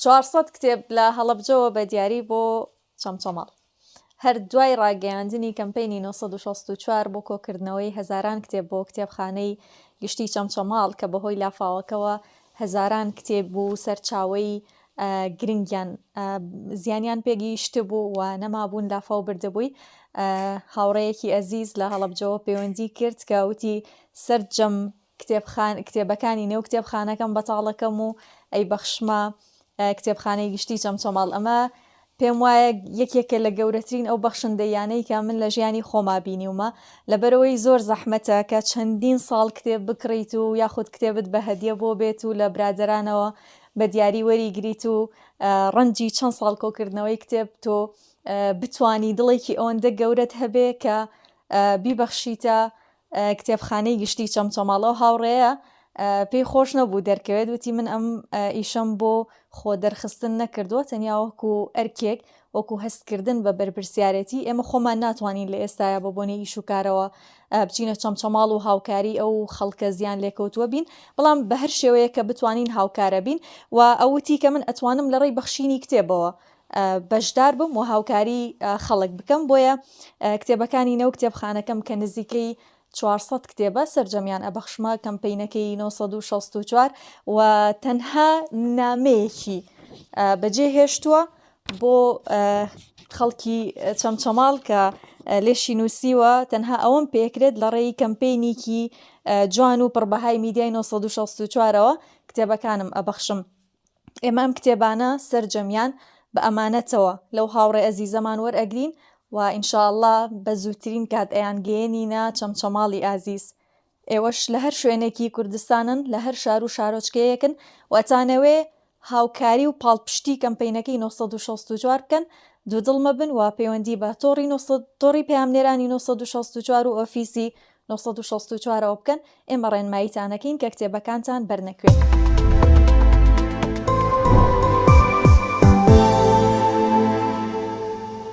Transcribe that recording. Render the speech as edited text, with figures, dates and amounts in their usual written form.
400 کتێب لە هەڵەبجەوە بە دیاری بۆ چەمچەماڵ. هەر دوای ڕاگەیاندنی کەمپینی 1964 بۆ کۆکردنەوەی هەزاران کتێب بۆ کتێبخانەی گشتی چەمچەماڵ کە بەهۆی لافاوەکەوە هەزاران کتێب بوو سەرچاوەی گرنگیان زیانیان پێگەیشت بوو و نەمابوون لافاو بردەبووی، هاوڕەیەکی ئەزیز لە هەڵەبجەوە پەیوەندی کرد کە وتی سەرجەم کتێبەکانی نێو کتێبخانەکەم بەتاڵەکەم و ئەی بەخشمە کتێبخانەی گشتی چەمچەماڵ. ئەمە پێم وایە یەکێکە لە گەورەترین ئەو بەخشندەیانەی کە من لە ژیانی خۆما بینیومە، لەبەرەوەی زۆر زەحمەتە کە چەندین ساڵ کتێب بکڕیت و یاخود کتێبت بە هەدیە بۆ بێت و لە برادرانەوە بە دیاری وەریگریت و ڕەنجی چەند ساڵ کۆکردنەوەی کتێب تۆ بتوانی دڵێکی ئەوەندە گەورەت هەبێ کە بیبەخشیتە کتێبخانەی گشتی چەمچەماڵەوە. هاوڕێیە پێی خۆش نەبوو دەرکەوێت، وتی من ئەم ئیشەم بۆ خۆ دەرخستن نەکردووە، تەنیا وەکو ئەرکێک وەکو هەستکردن بە بەرپرسیارەتی ئێمە خۆمان ناتوانین لە ئێستاە بە بۆنەی ئیش و کارەوە بچینە چەمچەماڵ و هاوکاری ئەو خەڵکە زیان لێکەوتووە بین، بەڵام بە هەر شێوەیە کە بتوانین هاوکارە بین. و ئەوتی کە من ئەتوانم لە ڕێی بەخشینی کتێبەوە بەشدار بم و هاوکاری خەڵک بکەم، بۆیە کتێبەکانی نەو کتێبخانەکەم کە نزیکەی 400 کتێبە سەرجەمیان ئەبەخشمە کەمپینەکەی 1964 و تەنها نامەیەکی بەجێ هێشتووە بۆ خەڵکی چەمچەماڵ کە لێشی نووسیوە، تەنها ئەوەم پێکرێت لە ڕێی کەمپینێکی جوان و پڕبەهای میدیای 1964ەوە کتێبەکانم ئەبەخشم. ئێمە ئەم کتێبانە سەرجەمیان بە ئەمانەتەوە لەو هاوڕێ ئەزیزەمان وەرئەگرین و ئینشاءالله بە زووترین کات ئەیانگەێنینە چەمچەماڵی ئازیز. ئێوەش لە هەر شوێنێکی کوردستانن، لە هەر شار و شارۆچکەیەکن وەتانەوێ هاوکاری و پاڵپشتی کەمپینەکەی 1964 بکەن، دوودڵمە بن و پەیوەندی بە تۆڕی پەیامنێرانی 1964 و ئۆفیسی 1964ەوە بکەن. ئێمە ڕێنماییتانەکەین کە کتێبەکانتان بەرنەکوێت.